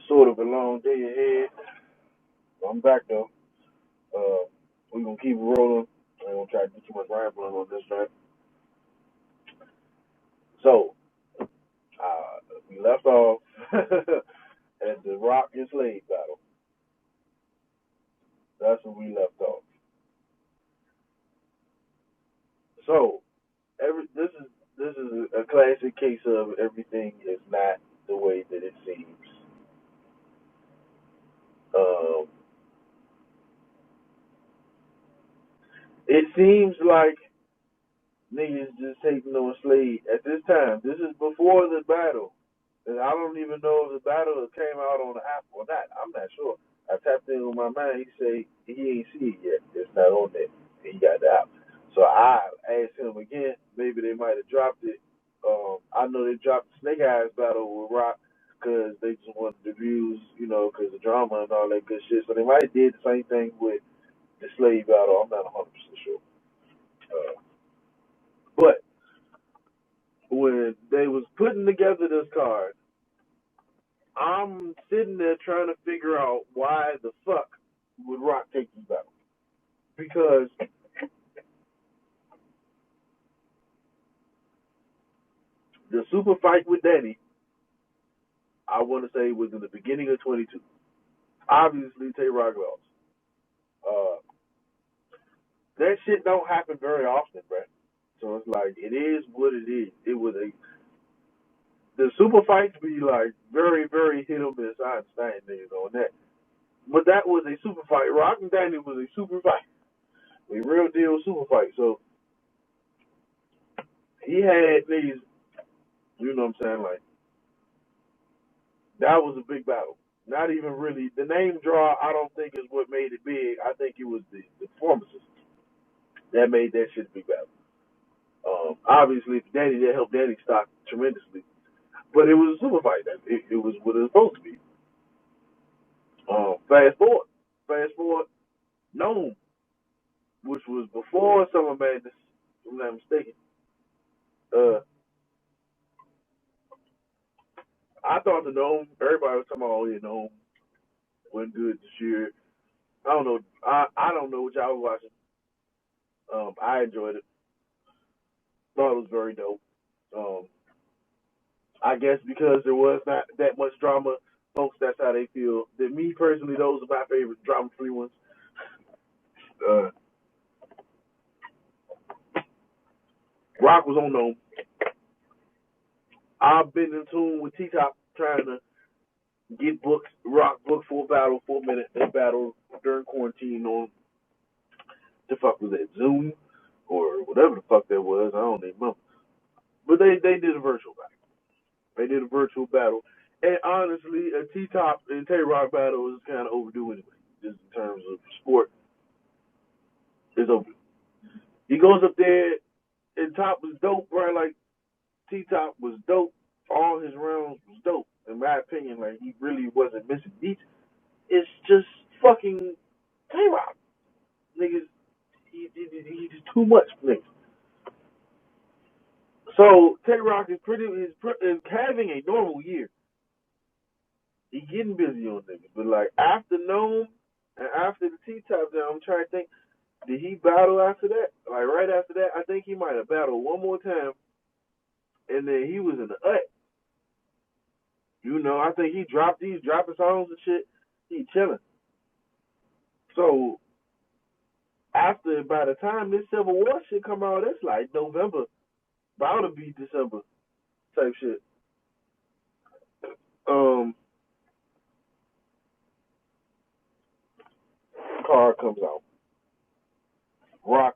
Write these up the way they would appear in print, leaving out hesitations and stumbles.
Sort of a long day ahead. I'm back though. We're gonna keep it rolling. I ain't gonna try to do too much rambling on this track. So, we left off at the Rock and Slade battle. That's where we left off. So, this is a classic case of everything is not the way that it seems. Um, it seems like niggas just taking on Slade at this time. This is before the battle. And I don't even know if the battle came out on the app or not. I'm not sure. I tapped in with my man. He say he ain't see it yet. It's not on there. He got the app. So I asked him again. Maybe they might have dropped it. I know they dropped the Snake Eyes battle with Rock because they just wanted the views, because of drama and all that good shit. So they might have did the same thing with the Slave battle. I'm not 100% sure. But when they was putting together this card, I'm sitting there trying to figure out why the fuck would Rock take this battle. Because the super fight with Danny, I want to say, was in the beginning of 22. Obviously, Tay Rock lost. Uh, that shit don't happen very often, bro. So it's like, it is what it is. The super fights be like very, very hit or miss. I understand niggas on that. But that was a super fight. Rock and Danny was a super fight. A real deal super fight. So he had niggas, you know what I'm saying, like, that was a big battle. Not even really the name draw. I don't think is what made it big. I think it was the performances that made that shit a big battle. Obviously, Danny that helped Danny stock tremendously, but it was a super fight. It was what it was supposed to be. Fast forward, Gnome, which was before Summer Madness, if I'm not mistaken. Uh, I thought the Gnome. Everybody was talking about, oh yeah, Gnome went good this year. I don't know. I don't know what y'all was watching. I enjoyed it. Thought it was very dope. Um, I guess because there was not that much drama, folks, that's how they feel. That me personally, those are my favorite drama-free ones. Uh, Rock was on them. I've been in tune with T-Top trying to get books, Rock booked for a battle, 4 minute battle during quarantine on the fuck was that, Zoom or whatever the fuck that was. I don't even remember. But they did a virtual battle. They did a virtual battle. And honestly, a T-Top and Tay-Rock battle is kind of overdue anyway, just in terms of sport. It's over. He goes up there, and Top was dope, right? Like, T-Top was dope. All his rounds was dope. In my opinion, like, he really wasn't missing beats. It's just fucking Tay-Rock. Niggas, he's just too much for niggas. So, Tay-Rock is having a normal year. He getting busy on niggas. But, like, after Gnome and after the T-Top down, I'm trying to think, did he battle after that? Like, right after that, I think he might have battled one more time, and then he was in the ut. I think he's dropping songs and shit. He chilling. So by the time this Civil War shit come out, it's like November, about to be December type shit. Um, Card comes out. Rock.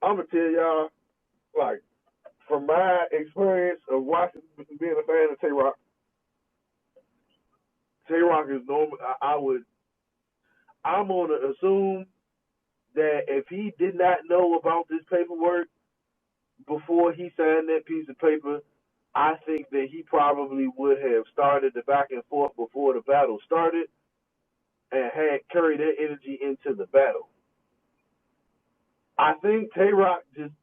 I'm gonna tell y'all, like, from my experience of watching, being a fan of Tay Rock. Tay Rock is normal. I'm gonna assume that if he did not know about this paperwork before he signed that piece of paper, I think that he probably would have started the back and forth before the battle started and had carried that energy into the battle. I think Tay Rock just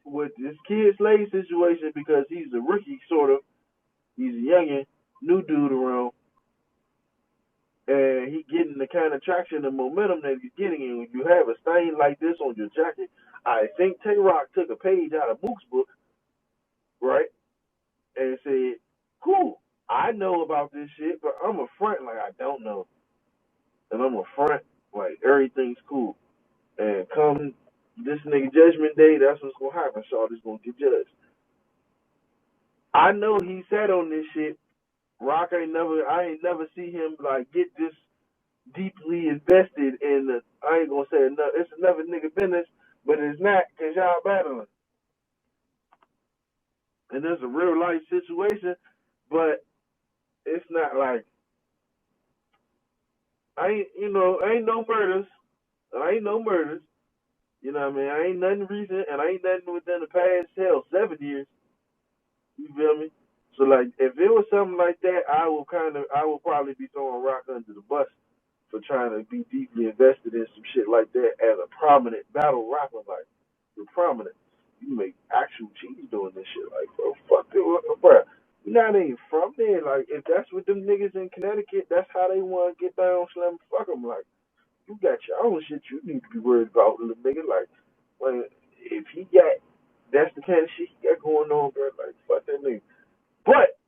with this Kyd Slade situation, because he's a rookie sort of, he's a youngin, new dude around. and he getting the kind of traction and momentum that he's getting. And when you have a stain like this on your jacket, I think Tay Rock took a page out of Mook's book, right, and said, "Cool, I know about this shit, but I'm a front like I don't know, and I'm a front like everything's cool." And come this nigga Judgment Day, that's what's gonna happen. Shawty's gonna get judged. I know he sat on this shit. Rock I ain't never see him like get this deeply invested in the. I ain't gonna say enough. It's another nigga business, but it's not because y'all battling, and there's a real life situation, but it's not like ain't no murders, ain't no murders. You know what I mean? I ain't nothing recent, and I ain't nothing within the past 7 years. You feel me? So like, if it was something like that, I will probably be throwing Rock under the bus for trying to be deeply invested in some shit like that as a prominent battle rapper. Like, you're prominent. You make actual cheese doing this shit. Like, bro, fuck it, bro. You're not even from there. Like, if that's what them niggas in Connecticut, that's how they want to get down, slam, fuck them. Like, you got your own shit you need to be worried about, little nigga. Like, when if he got, that's the kind of shit he got going on, bro. Like, fuck that nigga. But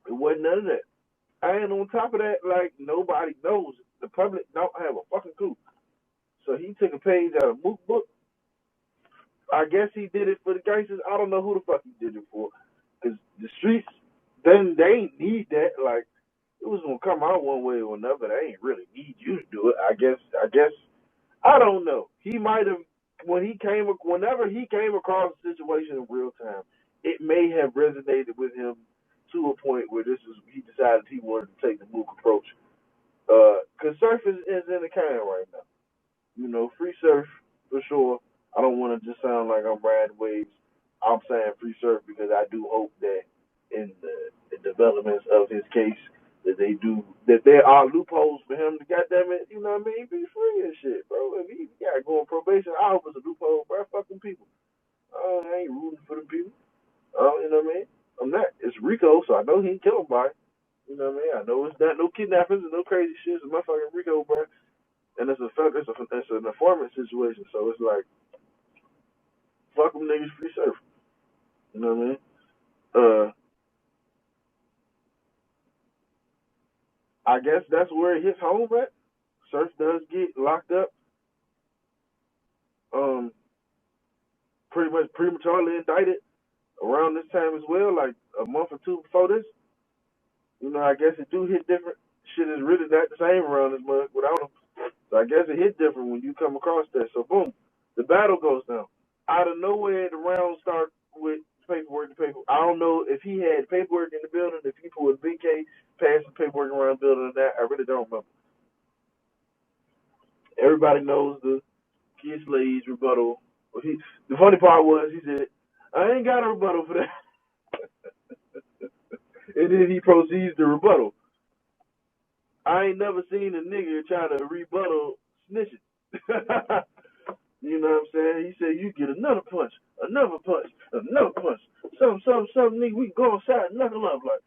it wasn't none of that. And on top of that, like, nobody knows. The public don't have a fucking clue. So he took a page out of Mook book. I guess he did it for the gangsters. I don't know who the fuck he did it for. Because the streets, then they ain't need that. Like, it was going to come out one way or another. They ain't really need you to do it. I guess, I don't know. He might have, whenever he came across a situation in real time, it may have resonated with him to a point where he decided he wanted to take the Mook approach. Because surf is in the can right now. You know, free surf for sure. I don't want to just sound like I'm riding waves. I'm saying free surf because I do hope that in the developments of his case that there are loopholes for him to goddamn it, you know what I mean, be free and shit, bro. If he got to go on probation, I hope it's a loophole, bro. Fuck them people. I ain't rooting for them people. You know what I mean? I'm not. It's Rico, so I know he ain't kill nobody. You know what I mean? I know it's not no kidnappings and no crazy shit. It's a motherfucking Rico, bro. And it's an informant situation. So it's like, fuck them niggas, free surf. You know what I mean? Uh, I guess that's where it hits home at. Surf does get locked up, um, pretty much prematurely indicted around this time as well, like a month or two before this. You know, I guess it do hit different. Shit is really not the same around this month without him. So I guess it hit different when you come across that. So boom, the battle goes down. Out of nowhere, the rounds start with paperwork to paper. I don't know if he had paperwork in the building, if people with BK passing paperwork around the building or that. I really don't remember. Everybody knows the Kyd Slade's rebuttal. The funny part was he said, I ain't got a rebuttal for that. And then he proceeds to rebuttal. I ain't never seen a nigga try to rebuttal snitching. You know what I'm saying? He said, you get another punch, another punch, another punch. Some nigga, we go outside and knuckle up. Like,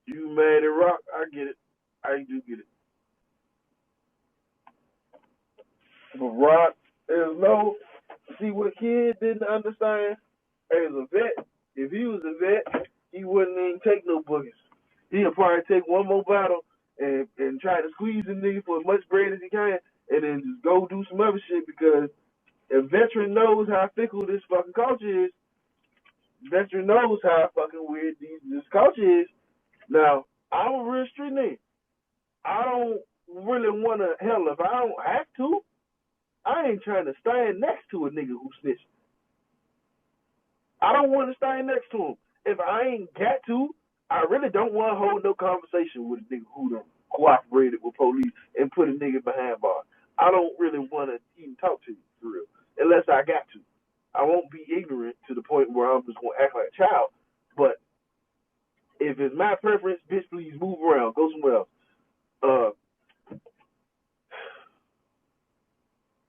you mad at Rock? I get it. I do get it. But Rock, there's no, see what Kyd didn't understand as a vet, if he was a vet, he wouldn't even take no boogers. He'll probably take one more battle and try to squeeze the nigga for as much bread as he can and then just go do some other shit because a veteran knows how fickle this fucking culture is. Veteran knows how fucking weird this culture is. Now, I'm a real street nigga. I don't really want to, hell, if I don't have to, I ain't trying to stand next to a nigga who snitched. I don't want to stand next to him. If I ain't got to, I really don't want to hold no conversation with a nigga who done cooperated with police and put a nigga behind bars. I don't really want to even talk to you for real, unless I got to. I won't be ignorant to the point where I'm just going to act like a child. But if it's my preference, bitch, please move around, go somewhere else. Uh,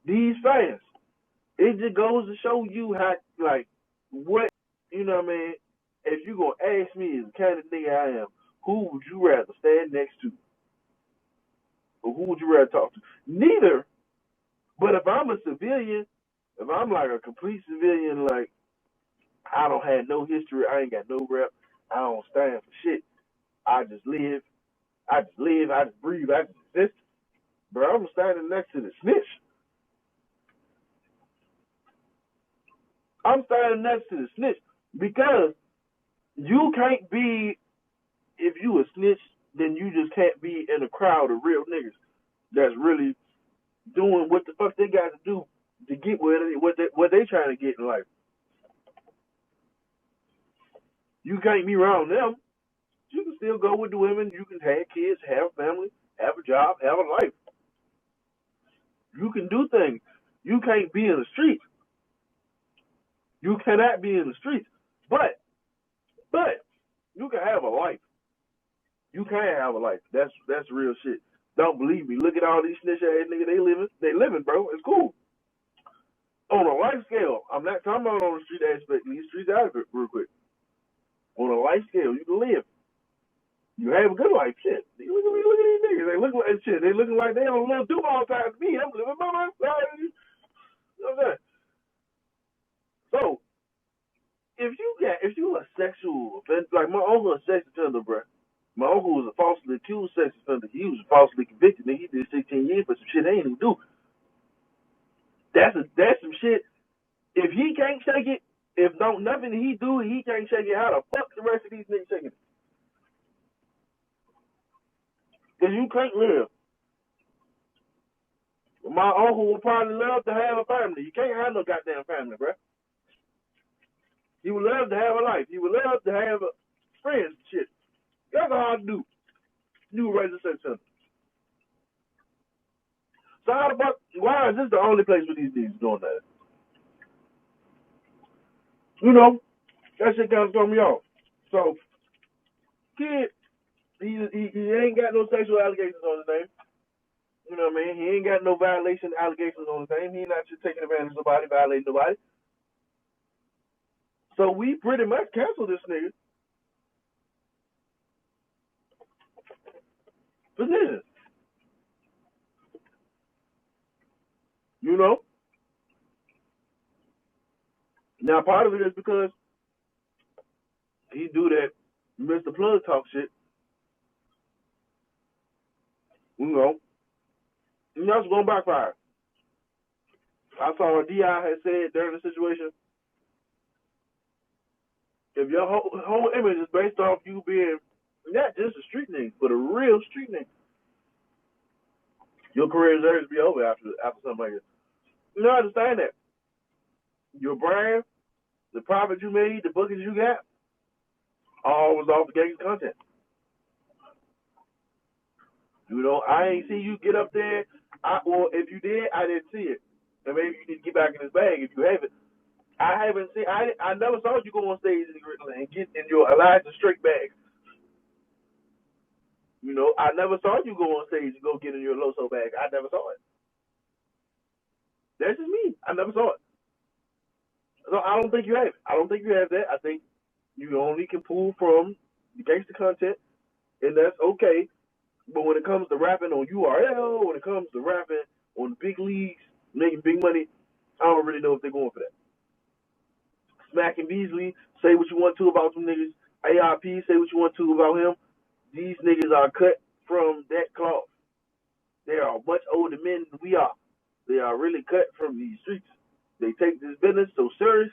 these fans, it just goes to show you how, like, what, you know what I mean? If you going to ask me as the kind of nigga I am, who would you rather stand next to? Or who would you rather talk to? Neither. But if I'm a civilian, if I'm like a complete civilian, like I don't have no history, I ain't got no rep, I don't stand for shit. I just live, I just breathe, I just exist. But I'm standing next to the snitch. I'm standing next to the snitch because you can't be, if you a snitch, then you just can't be in a crowd of real niggas that's really doing what the fuck they got to do to get what they trying to get in life. You can't be around them. You can still go with the women. You can have kids, have a family, have a job, have a life. You can do things. You can't be in the streets. You cannot be in the streets. But you can have a life. You can have a life. That's real shit. Don't believe me. Look at all these snitch ass niggas. They living, bro. It's cool. On a life scale, I'm not talking about on the street aspect. These streets out of it real quick. On a life scale, you can live. You have a good life, shit. Look at these niggas. They look like shit. They looking like they don't live too long time to me. I'm living by myself. You know what I'm saying? So if you a sexual offender, like my uncle a sex offender, bro. My uncle was a falsely accused sex offender. He was falsely convicted, and he did 16 years for some shit they ain't even do. That's some shit. If he can't shake it, if don't nothing he do, he can't shake it. How the fuck the rest of these niggas shaking it? Because you can't live. My uncle would probably love to have a family. You can't have no goddamn family, bro. He would love to have a life. He would love to have friends and shit. That's hard to do. You raise a sex offender. So how the fuck? Why is this the only place where these niggas doing that? You know, that shit kind of throw me off. So, Kyd, he ain't got no sexual allegations on his name. You know what I mean? He ain't got no violation allegations on his name. He not just taking advantage of nobody, violating nobody. So we pretty much canceled this nigga position. You know? Now part of it is because he do that Mr. Plug talk shit. You know? And that's going to backfire. I saw what D.I. had said during the situation. If your whole image is based off you being not just a street nigga, but a real street nigga, your career deserves to be over after something like this. You know, I understand that. Your brand, the profit you made, the bookings you got, all was off the gangster content. You know, I ain't see you get up there. Well, if you did, I didn't see it. And maybe you need to get back in his bag if you haven't. I haven't seen. I never saw you go on stage and get in your Elijah Strick bag. You know, I never saw you go on stage and go get in your Loso bag. I never saw it. That's just me. I never saw it. So I don't think you have it. I don't think you have that. I think you only can pull from the gangster content, and that's okay. But when it comes to rapping on URL, when it comes to rapping on the big leagues, making big money, I don't really know if they're going for that. Smack and Beasley, say what you want to about them niggas. ARP, say what you want to about him. These niggas are cut from that cloth. They are much older men than we are. They are really cut from these streets. They take this business so serious.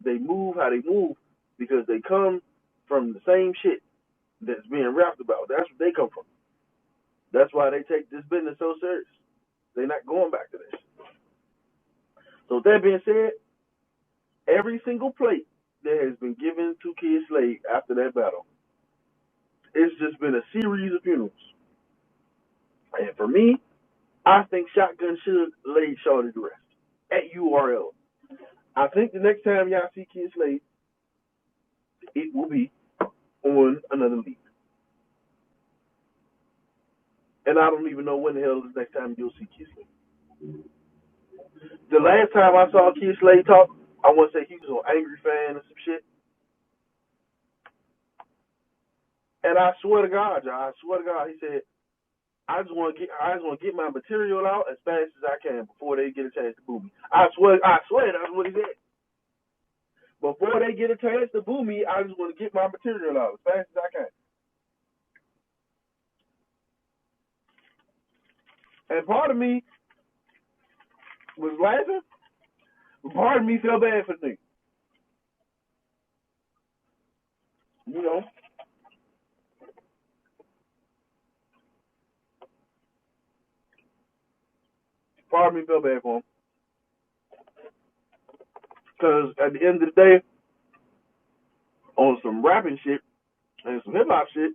They move how they move because they come from the same shit that's being rapped about. That's where they come from. That's why they take this business so serious. They're not going back to this. So with that being said, every single plate that has been given to Kyd Slade after that battle, it's just been a series of funerals. And for me, I think Shotgun should have laid Shorty to rest at URL. I think the next time y'all see Kyd Slade, it will be on another league. And I don't even know when the hell is the next time you'll see Kyd Slade. The last time I saw Kyd Slade talk, I want to say he was on Angry Fan or some shit. And I swear to God, y'all, I swear to God, he said, I just want to get my material out as fast as I can before they get a chance to boo me. I swear, that's what he said. Before they get a chance to boo me, I just want to get my material out as fast as I can. And part of me was laughing, but part of me felt bad for the nigga. You know. Part of me felt bad for him. Because at the end of the day, on some rapping shit and some hip hop shit,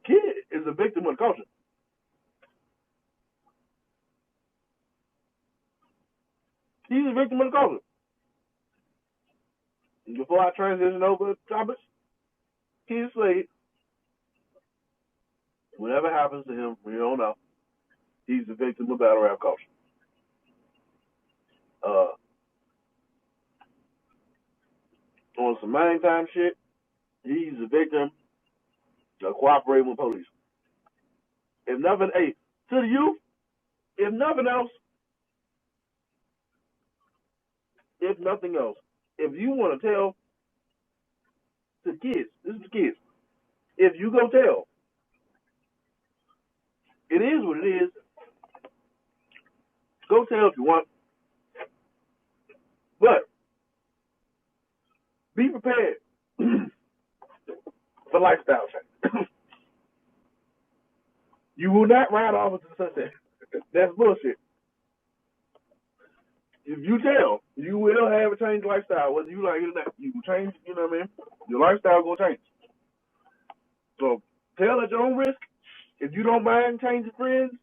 Kyd is a victim of the culture. He's a victim of the culture. Before I transition over to topics, Kyd Slade, whatever happens to him, we don't know. He's a victim of battle rap culture. On some main time shit, he's a victim of cooperating with police. If nothing, hey, to the youth, if nothing else, if you want to tell to the kids, this is the kids, if you go tell, it is what it is. Go tell if you want, but be prepared for lifestyle change. You will not ride off into the sunset. That's bullshit. If you tell, you will have a changed lifestyle, whether you like it or not. You will change, you know what I mean? Your lifestyle will change. So tell at your own risk. If you don't mind changing friends,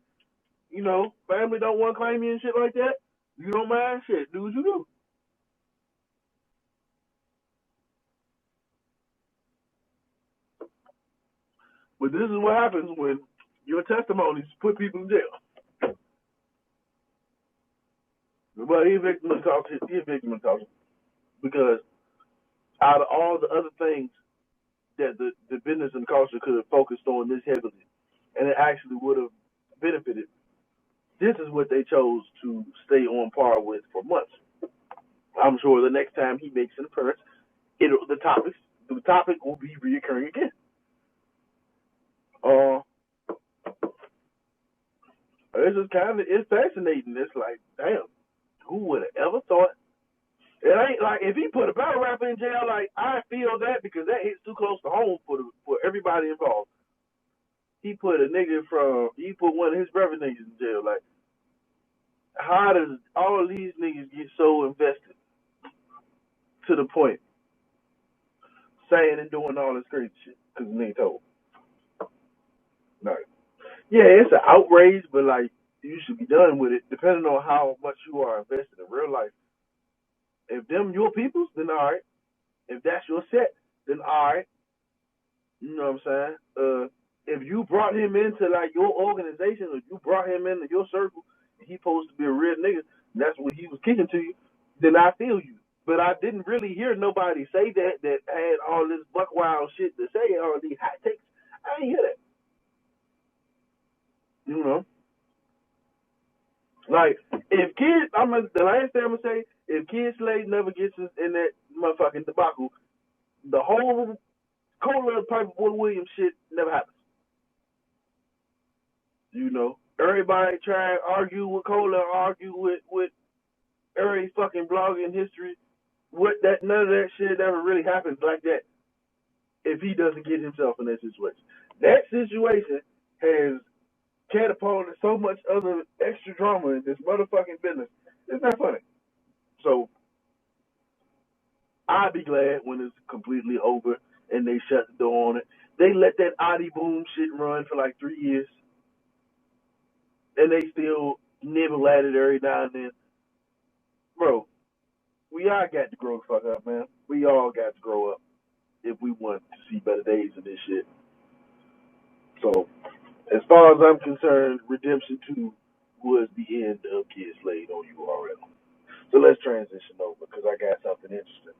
you know, family don't want to claim you and shit like that, you don't mind shit. Do what you do. But this is what happens when your testimonies put people in jail. But he's a victim of culture. He's a victim of culture. Because out of all the other things that the business and culture could have focused on this heavily, and it actually would have benefited, this is what they chose to stay on par with for months. I'm sure the next time he makes an appearance, the topic will be reoccurring again. It's fascinating. It's like, damn, who would have ever thought? It ain't like if he put a battle rapper in jail. Like I feel that because that hits too close to home for everybody involved. He put one of his brother niggas in jail. Like, how does all of these niggas get so invested to the point saying and doing all this crazy shit because the nigga told? No. Yeah, it's an outrage, but like you should be done with it. Depending on how much you are invested in real life. If them your peoples, then all right. If that's your set, then all right. You know what I'm saying? If you brought him into like your organization, or you brought him into your circle, and he supposed to be a real nigga, and that's what he was kicking to you, then I feel you. But I didn't really hear nobody say that had all this buck wild shit to say, all these hot takes. I didn't hear that. You know, like if the last thing I'm gonna say, if Kyd Slade never gets us in that motherfucking debacle, the whole Cola Piper Boy Williams shit never happens. You know, everybody try and argue with Cola, argue with every fucking blog in history. None of that shit ever really happens like that if he doesn't get himself in that situation. That situation has catapulted so much other extra drama in this motherfucking business. It's not funny. So I'll be glad when it's completely over and they shut the door on it. They let that Audi Boom shit run for like 3 years. And they still nibble at it every now and then. Bro, we all got to grow the fuck up, man. We all got to grow up if we want to see better days in this shit. So, as far as I'm concerned, Redemption 2 was the end of Kyd Slade on URL. So let's transition over because I got something interesting.